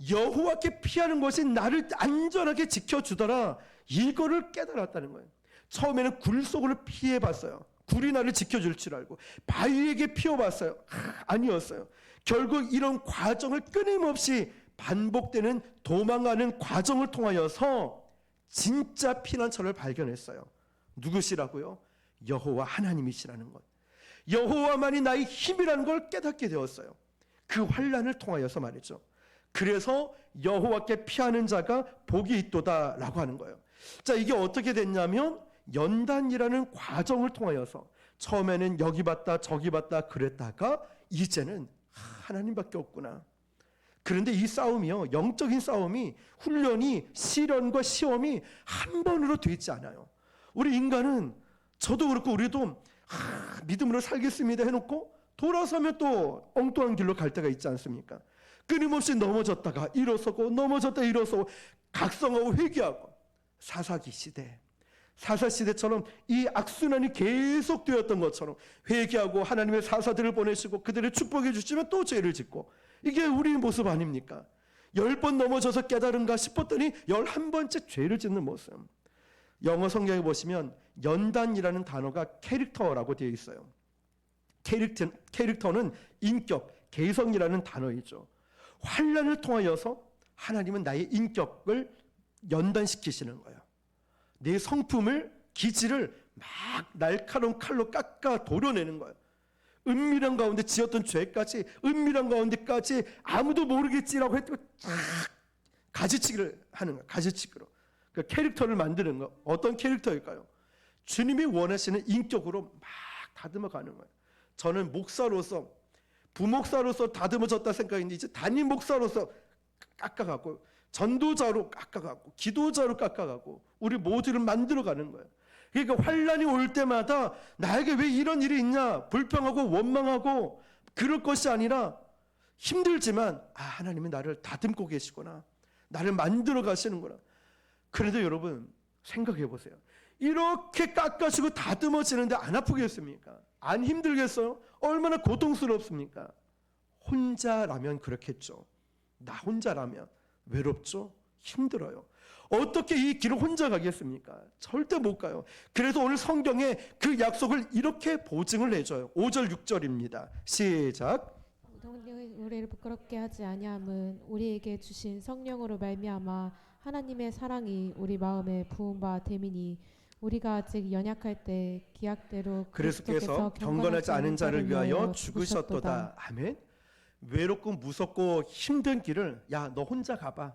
여호와께 피하는 것이 나를 안전하게 지켜주더라. 이거를 깨달았다는 거예요. 처음에는 굴 속으로 피해봤어요. 굴이 나를 지켜줄 줄 알고 바위에게 피워봤어요. 아니었어요. 결국 이런 과정을 끊임없이 반복되는 도망가는 과정을 통하여서 진짜 피난처를 발견했어요. 누구시라고요? 여호와 하나님이시라는 것. 여호와만이 나의 힘이라는 걸 깨닫게 되었어요. 그 환난을 통하여서 말이죠. 그래서 여호와께 피하는 자가 복이 있도다라고 하는 거예요. 자, 이게 어떻게 됐냐면 연단이라는 과정을 통하여서 처음에는 여기 봤다 저기 봤다 그랬다가 이제는 하나님밖에 없구나. 그런데 이 싸움이요, 영적인 싸움이, 훈련이, 시련과 시험이 한 번으로 되지 않아요. 우리 인간은, 저도 그렇고 우리도 믿음으로 살겠습니다 해놓고 돌아서면 또 엉뚱한 길로 갈 때가 있지 않습니까? 끊임없이 넘어졌다가 일어서고 넘어졌다 일어서고 각성하고 회개하고. 사사기 시대, 사사시대처럼 이 악순환이 계속되었던 것처럼 회개하고 하나님의 사사들을 보내시고 그들을 축복해 주시면 또 죄를 짓고, 이게 우리의 모습 아닙니까? 10번 넘어져서 깨달은가 싶었더니 11번째 죄를 짓는 모습. 영어 성경에 보시면 연단이라는 단어가 캐릭터라고 되어 있어요. 캐릭터는 인격, 개성이라는 단어이죠. 환난을 통하여서 하나님은 나의 인격을 연단시키시는 거예요. 내 성품을, 기질을 막 날카로운 칼로 깎아 도려내는 거예요. 은밀한 가운데 지었던 죄까지, 은밀한 가운데까지 아무도 모르겠지라고 했다고 쫙 가지치기를 하는 거예요. 가지치기로. 그러니까 캐릭터를 만드는 거. 어떤 캐릭터일까요? 주님이 원하시는 인격으로 막 다듬어 가는 거예요. 저는 목사로서, 부목사로서 다듬어졌다 생각했는데 이제 담임 목사로서 깎아가고, 전도자로 깎아가고, 기도자로 깎아가고, 우리 모두를 만들어가는 거예요. 그러니까 환난이 올 때마다 나에게 왜 이런 일이 있냐 불평하고 원망하고 그럴 것이 아니라, 힘들지만 하나님이 나를 다듬고 계시구나, 나를 만들어 가시는구나. 그런데 여러분 생각해 보세요. 이렇게 깎아주고 다듬어지는데 안 아프겠습니까? 안 힘들겠어요? 얼마나 고통스럽습니까? 혼자라면 그렇겠죠. 나 혼자라면 외롭죠? 힘들어요. 어떻게 이 길을 혼자 가겠습니까? 절대 못 가요. 그래서 오늘 성경에 그 약속을 이렇게 보증을 해줘요. 5절 6절입니다. 시작. 성령이 우리를 부끄럽게 하지 아니함은 우리에게 주신 성령으로 말미암아 하나님의 사랑이 우리 마음에 부은 바 됨이니 우리가 아직 연약할 때 기약대로 그리스도께서 경건하지 않은 자를 위하여 죽으셨도다. 아멘. 외롭고 무섭고 힘든 길을 야 너 혼자 가봐,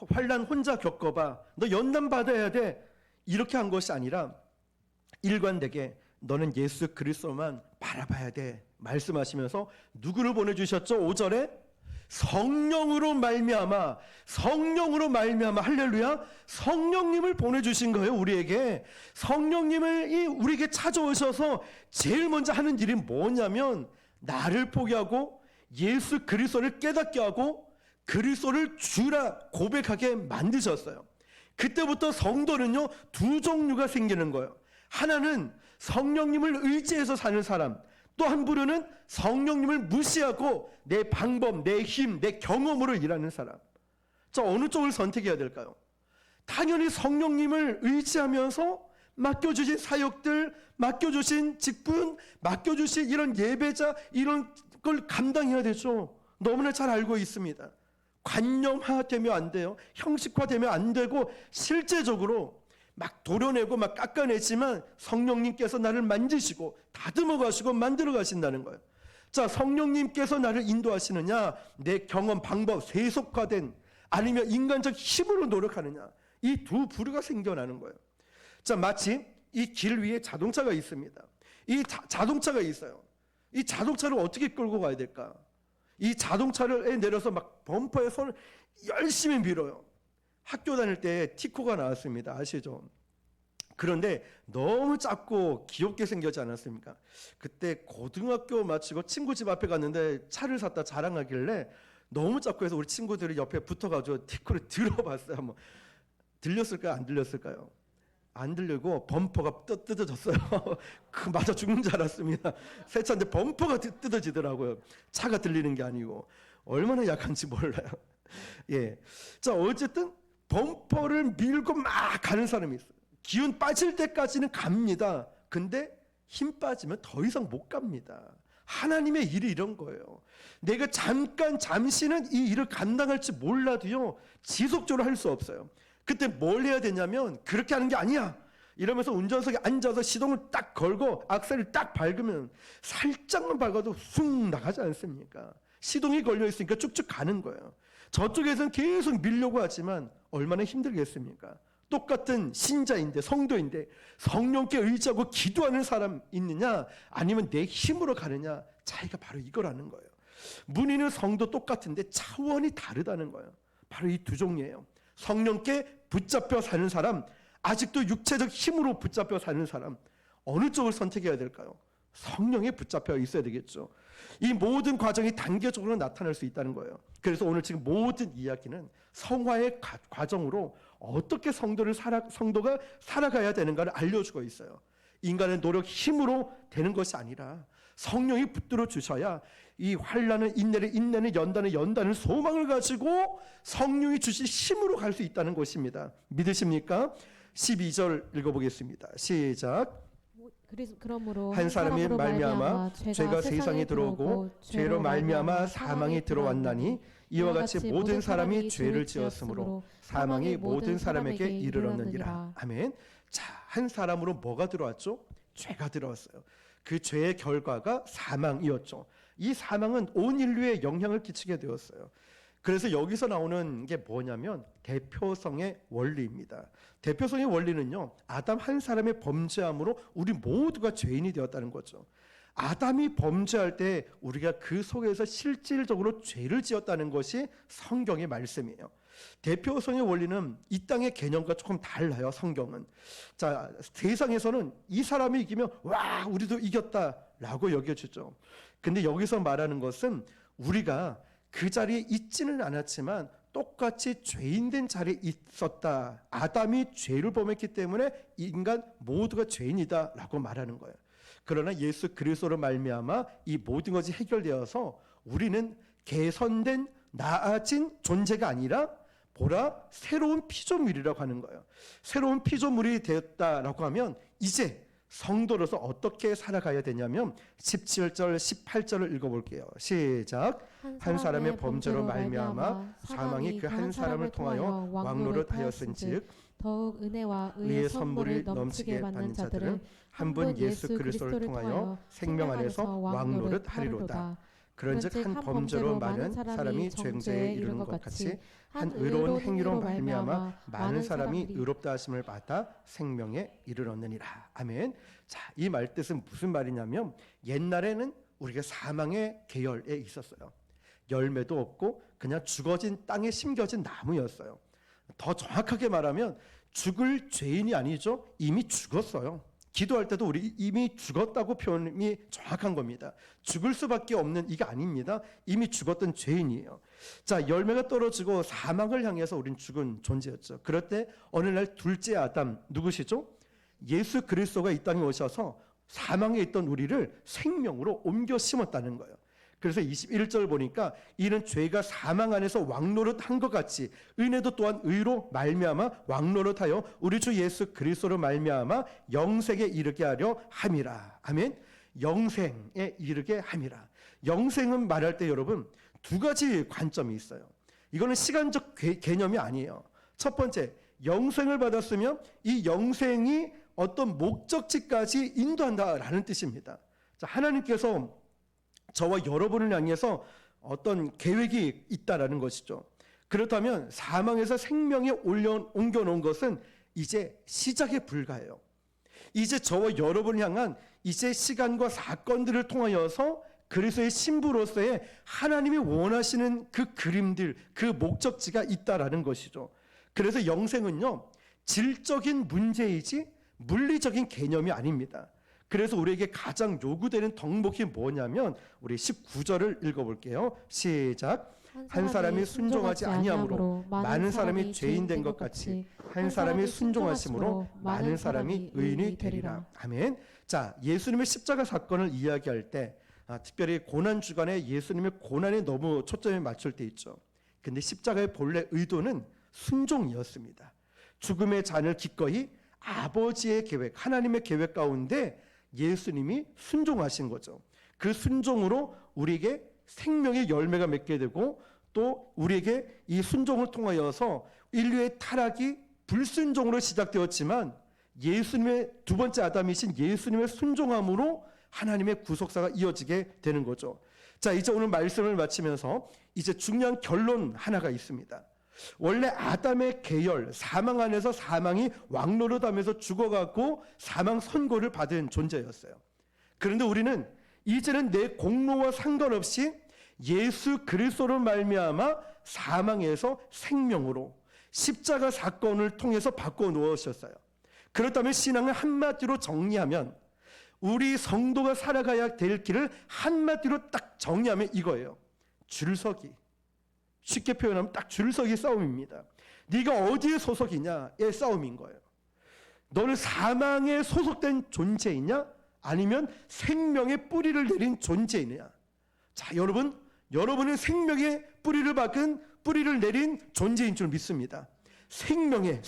환난 혼자 겪어봐, 너 연단 받아야 돼, 이렇게 한 것이 아니라 일관되게 너는 예수 그리스도만 바라봐야 돼 말씀하시면서 누구를 보내주셨죠? 5절에 성령으로 말미암아, 성령으로 말미암아, 할렐루야, 성령님을 보내주신 거예요. 우리에게 성령님을 우리에게 찾아오셔서 제일 먼저 하는 일이 뭐냐면 나를 포기하고 예수 그리스도를 깨닫게 하고 그리스도를 주라 고백하게 만드셨어요. 그때부터 성도는요 두 종류가 생기는 거예요. 하나는 성령님을 의지해서 사는 사람, 또 한 부류는 성령님을 무시하고 내 방법, 내 힘, 내 경험으로 일하는 사람. 자, 어느 쪽을 선택해야 될까요? 당연히 성령님을 의지하면서 맡겨주신 사역들, 맡겨주신 직분, 맡겨주신 이런 예배자, 이런 걸 감당해야 되죠. 너무나 잘 알고 있습니다. 관념화되면 안 돼요. 형식화되면 안 되고 실제적으로 막 도려내고 막 깎아내지만 성령님께서 나를 만지시고 다듬어 가시고 만들어 가신다는 거예요. 자, 성령님께서 나를 인도하시느냐, 내 경험, 방법, 세속화된, 아니면 인간적 힘으로 노력하느냐, 이 두 부류가 생겨나는 거예요. 자, 마치 이 길 위에 자동차가 있습니다. 이 자동차가 있어요. 이 자동차를 어떻게 끌고 가야 될까? 이 자동차를 내려서 막 범퍼에 손을 열심히 밀어요. 학교 다닐 때 티코가 나왔습니다. 아시죠? 그런데 너무 작고 귀엽게 생겼지 않았습니까? 그때 고등학교 마치고 친구 집 앞에 갔는데 차를 샀다 자랑하길래 너무 작고 해서 우리 친구들이 옆에 붙어가지고 티코를 들어봤어요. 뭐 들렸을까요? 안 들렸을까요? 안 들리고 범퍼가 뜯어졌어요. 그 맞아 죽는 줄 알았습니다. 새 차인데 범퍼가 뜯어지더라고요. 차가 들리는 게 아니고. 얼마나 약한지 몰라요. 예. 자, 어쨌든 범퍼를 밀고 막 가는 사람이 있어요. 기운 빠질 때까지는 갑니다. 근데 힘 빠지면 더 이상 못 갑니다. 하나님의 일이 이런 거예요. 내가 잠시는 이 일을 감당할지 몰라도요, 지속적으로 할 수 없어요. 그때 뭘 해야 되냐면, 그렇게 하는 게 아니야 이러면서 운전석에 앉아서 시동을 딱 걸고 악셀을 딱 밟으면 살짝만 밟아도 쑥 나가지 않습니까? 시동이 걸려 있으니까 쭉쭉 가는 거예요. 저쪽에서는 계속 밀려고 하지만 얼마나 힘들겠습니까? 똑같은 신자인데, 성도인데 성령께 의지하고 기도하는 사람 있느냐, 아니면 내 힘으로 가느냐, 차이가 바로 이거라는 거예요. 문의는 성도 똑같은데 차원이 다르다는 거예요. 바로 이 두 종류예요. 성령께 붙잡혀 사는 사람, 아직도 육체적 힘으로 붙잡혀 사는 사람, 어느 쪽을 선택해야 될까요? 성령에 붙잡혀 있어야 되겠죠. 이 모든 과정이 단계적으로 나타날 수 있다는 거예요. 그래서 오늘 지금 모든 이야기는 성화의 과정으로 어떻게 성도가 살아가야 되는가를 알려주고 있어요. 인간의 노력, 힘으로 되는 것이 아니라 성령이 붙들어 주셔야 이 환난을, 인내를, 연단을 소망을 가지고 성령이 주신 힘으로 갈 수 있다는 것입니다. 믿으십니까? 12절 읽어보겠습니다. 시작. 그러므로 한 사람이 말미암아 죄가 세상에 들어오고 죄로 말미암아 사망이 들어왔나니 이와 같이 모든 사람이 죄를 지었으므로 사망이 모든 사람에게 이르렀느니라. 아멘. 자, 한 사람으로 뭐가 들어왔죠? 죄가 들어왔어요. 그 죄의 결과가 사망이었죠. 이 사망은 온 인류에 영향을 끼치게 되었어요. 그래서 여기서 나오는 게 뭐냐면 대표성의 원리입니다. 대표성의 원리는요, 아담 한 사람의 범죄함으로 우리 모두가 죄인이 되었다는 거죠. 아담이 범죄할 때 우리가 그 속에서 실질적으로 죄를 지었다는 것이 성경의 말씀이에요. 대표성의 원리는 이 땅의 개념과 조금 달라요. 성경은. 자, 세상에서는 이 사람이 이기면 와, 우리도 이겼다라고 여겨주죠. 근데 여기서 말하는 것은 우리가 그 자리에 있지는 않았지만 똑같이 죄인된 자리에 있었다. 아담이 죄를 범했기 때문에 인간 모두가 죄인이다라고 말하는 거예요. 그러나 예수 그리스도로 말미암아 이 모든 것이 해결되어서 우리는 개선된 나아진 존재가 아니라 보라, 새로운 피조물이라고 하는 거예요. 새로운 피조물이 되었다라고 하면 이제 성도로서 어떻게 살아가야 되냐면 17절, 18절을 읽어볼게요. 시작. 한 사람의 범죄로 말미암아 사망이 그 한 사람을 통하여 왕노릇 하였은즉 더욱 은혜와 의의 선물을 넘치게 받는 자들은 한 분 예수 그리스도를 통하여 생명 안에서 왕노릇 하리로다. 그런즉 한 범죄로 많은 사람이 죄에 이르는 것 같이 한 의로운 행위로 말미암아 많은 사람이 의롭다 하심을 받아 생명에 이르렀느니라. 아멘. 자, 이 말뜻은 무슨 말이냐면 옛날에는 우리가 사망의 계열에 있었어요. 열매도 없고 그냥 죽어진 땅에 심겨진 나무였어요. 더 정확하게 말하면 죽을 죄인이 아니죠. 이미 죽었어요. 기도할 때도 우리 이미 죽었다고 표현이 정확한 겁니다. 죽을 수밖에 없는 이게 아닙니다. 이미 죽었던 죄인이에요. 자, 열매가 떨어지고 사망을 향해서 우린 죽은 존재였죠. 그럴 때 어느 날 둘째 아담 누구시죠? 예수 그리스도가 이 땅에 오셔서 사망에 있던 우리를 생명으로 옮겨 심었다는 거예요. 그래서 21절 보니까 이는 죄가 사망 안에서 왕노릇한 것 같이 은혜도 또한 의로 말미암아 왕노릇하여 우리 주 예수 그리스도로 말미암아 영생에 이르게 하려 함이라. 아멘. 영생에 이르게 함이라. 영생은 말할 때 여러분 두 가지 관점이 있어요. 이거는 시간적 개념이 아니에요. 첫 번째, 영생을 받았으면 이 영생이 어떤 목적지까지 인도한다라는 뜻입니다. 자, 하나님께서 저와 여러분을 향해서 어떤 계획이 있다라는 것이죠. 그렇다면 사망에서 생명에 옮겨놓은 것은 이제 시작에 불과해요. 이제 저와 여러분을 향한 이제 시간과 사건들을 통하여서 그리스도의 신부로서의 하나님이 원하시는 그 그림들, 그 목적지가 있다라는 것이죠. 그래서 영생은요, 질적인 문제이지 물리적인 개념이 아닙니다. 그래서 우리에게 가장 요구되는 덕목이 뭐냐면 우리 19절을 읽어볼게요. 시작. 한 사람이 순종하지 아니함으로 많은 사람이 죄인 된 것 같이 한 사람이 순종하심으로 많은 사람이 의인이 되리라. 아멘. 자, 예수님의 십자가 사건을 이야기할 때 특별히 고난 주간에 예수님의 고난에 너무 초점을 맞출 때 있죠. 근데 십자가의 본래 의도는 순종이었습니다. 죽음의 잔을 기꺼이 아버지의 계획, 하나님의 계획 가운데 예수님이 순종하신 거죠. 그 순종으로 우리에게 생명의 열매가 맺게 되고 또 우리에게 이 순종을 통하여서 인류의 타락이 불순종으로 시작되었지만 예수님의 두 번째 아담이신 예수님의 순종함으로 하나님의 구속사가 이어지게 되는 거죠. 자, 이제 오늘 말씀을 마치면서 이제 중요한 결론 하나가 있습니다. 원래 아담의 계열, 사망 안에서 사망이 왕노릇하면서 죽어가고 사망 선고를 받은 존재였어요. 그런데 우리는 이제는 내 공로와 상관없이 예수 그리스도로 말미암아 사망에서 생명으로 십자가 사건을 통해서 바꿔 놓으셨어요. 그렇다면 신앙을 한마디로 정리하면 우리 성도가 살아가야 될 길을 한마디로 딱 정리하면 이거예요. 줄서기. 쉽게 표현하면 딱 줄서기 싸움입니다. 네가 어디에 소속이냐의 싸움인 거예요. 너는 사망에 소속된 존재이냐 아니면 생명의 뿌리를 내린 존재이냐. 자, 여러분은 생명의 뿌리를 박은 뿌리를 내린 존재인 줄 믿습니다. 생명에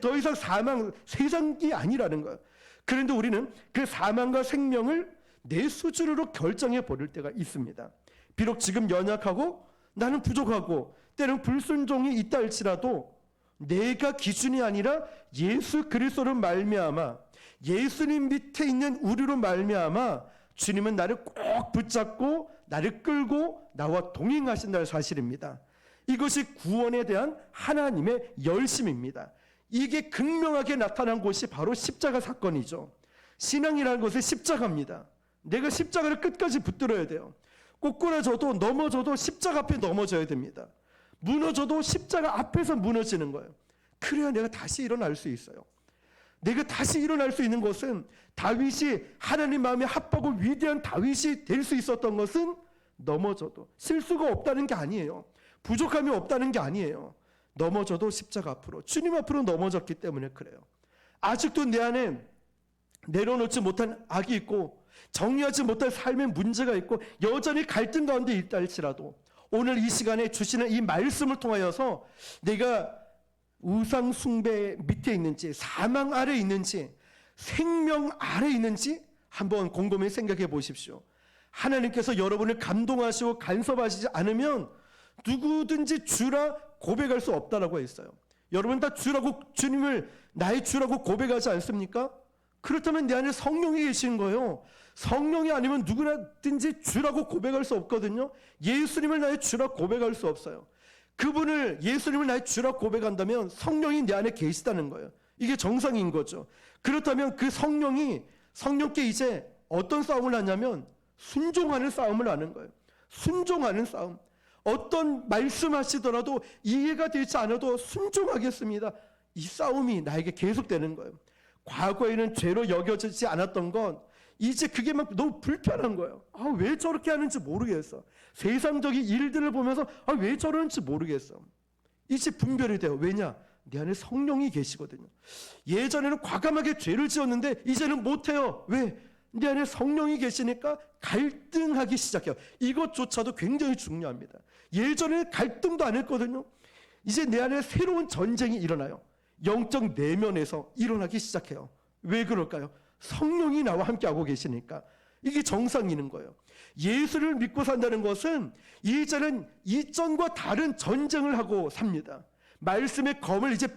더 이상 사망 세상이 아니라는 거예요. 그런데 우리는 그 사망과 생명을 내 수준으로 결정해 버릴 때가 있습니다. 비록 지금 연약하고 나는 부족하고 때는 불순종이 있다 할지라도 내가 기준이 아니라 예수 그리스도로 말미암아 예수님 밑에 있는 우리로 말미암아 주님은 나를 꼭 붙잡고 나를 끌고 나와 동행하신다는 사실입니다. 이것이 구원에 대한 하나님의 열심입니다. 이게 극명하게 나타난 곳이 바로 십자가 사건이죠. 신앙이라는 것은 십자가입니다. 내가 십자가를 끝까지 붙들어야 돼요. 꼬꾸라져도 넘어져도 십자가 앞에 넘어져야 됩니다. 무너져도 십자가 앞에서 무너지는 거예요. 그래야 내가 다시 일어날 수 있어요. 내가 다시 일어날 수 있는 것은 다윗이 하나님 마음에 합하고 위대한 다윗이 될 수 있었던 것은 넘어져도 실수가 없다는 게 아니에요. 부족함이 없다는 게 아니에요. 넘어져도 십자가 앞으로 주님 앞으로 넘어졌기 때문에 그래요. 아직도 내 안에 내려놓지 못한 악이 있고 정리하지 못할 삶의 문제가 있고 여전히 갈등 가운데 있다 할지라도 오늘 이 시간에 주시는 이 말씀을 통하여서 내가 우상 숭배 밑에 있는지 사망 아래 있는지 생명 아래 있는지 한번 곰곰이 생각해 보십시오. 하나님께서 여러분을 감동하시고 간섭하시지 않으면 누구든지 주라 고백할 수 없다라고 했어요. 여러분 다 주라고 주님을 나의 주라고 고백하지 않습니까? 그렇다면 내 안에 성령이 계신 거예요. 성령이 아니면 누구든지 주라고 고백할 수 없거든요. 예수님을 나의 주라 고백할 수 없어요. 그분을 예수님을 나의 주라 고백한다면 성령이 내 안에 계시다는 거예요. 이게 정상인 거죠. 그렇다면 그 성령께 이제 어떤 싸움을 하냐면 순종하는 싸움을 하는 거예요. 순종하는 싸움. 어떤 말씀하시더라도 이해가 되지 않아도 순종하겠습니다. 이 싸움이 나에게 계속되는 거예요. 과거에는 죄로 여겨지지 않았던 건 이제 그게 막 너무 불편한 거예요. 왜 저렇게 하는지 모르겠어. 세상적인 일들을 보면서 왜 저러는지 모르겠어. 이제 분별이 돼요. 왜냐? 내 안에 성령이 계시거든요. 예전에는 과감하게 죄를 지었는데 이제는 못해요. 왜? 내 안에 성령이 계시니까 갈등하기 시작해요. 이것조차도 굉장히 중요합니다. 예전에는 갈등도 안 했거든요. 이제 내 안에 새로운 전쟁이 일어나요. 영적 내면에서 일어나기 시작해요. 왜 그럴까요? 성령이 나와 함께하고 계시니까. 이게 정상이는 거예요. 예수를 믿고 산다는 것은 이제는 이전과 다른 전쟁을 하고 삽니다. 말씀의 검을 이제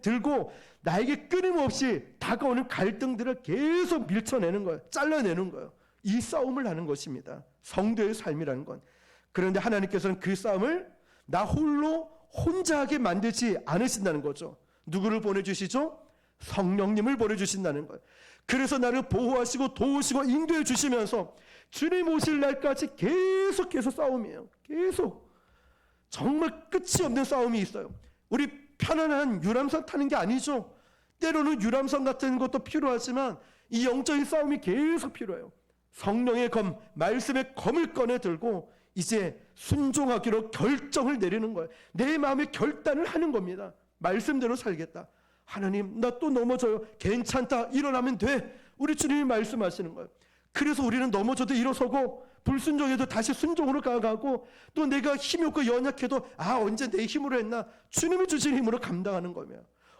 들고 나에게 끊임없이 다가오는 갈등들을 계속 밀쳐내는 거예요. 잘라내는 거예요. 이 싸움을 하는 것입니다. 성도의 삶이라는 건. 그런데 하나님께서는 그 싸움을 나 홀로 혼자 하게 만들지 않으신다는 거죠. 누구를 보내주시죠? 성령님을 보내주신다는 거예요. 그래서 나를 보호하시고 도우시고 인도해 주시면서 주님 오실 날까지 계속해서 싸움이에요. 계속. 정말 끝이 없는 싸움이 있어요. 우리 편안한 유람선 타는 게 아니죠. 때로는 유람선 같은 것도 필요하지만 이 영적인 싸움이 계속 필요해요. 성령의 검, 말씀의 검을 꺼내 들고 이제 순종하기로 결정을 내리는 거예요. 내 마음의 결단을 하는 겁니다. 말씀대로 살겠다. 하나님, 나 또 넘어져요. 괜찮다. 일어나면 돼. 우리 주님이 말씀하시는 거예요. 그래서 우리는 넘어져도 일어서고 불순종해도 다시 순종으로 가고 또 내가 힘이 없고 연약해도 언제 내 힘으로 했나? 주님이 주신 힘으로 감당하는 거며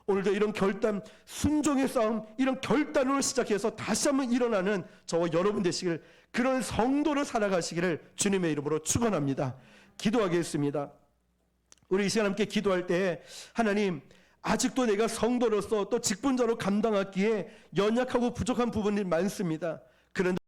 오늘도 이런 결단, 순종의 싸움, 이런 결단으로 시작해서 다시 한번 일어나는 저와 여러분 되시길, 그런 성도로 살아가시기를 주님의 이름으로 축원합니다. 기도하겠습니다. 우리 이 시간 함께 기도할 때 하나님, 아직도 내가 성도로서 또 직분자로 감당하기에 연약하고 부족한 부분이 많습니다. 그런데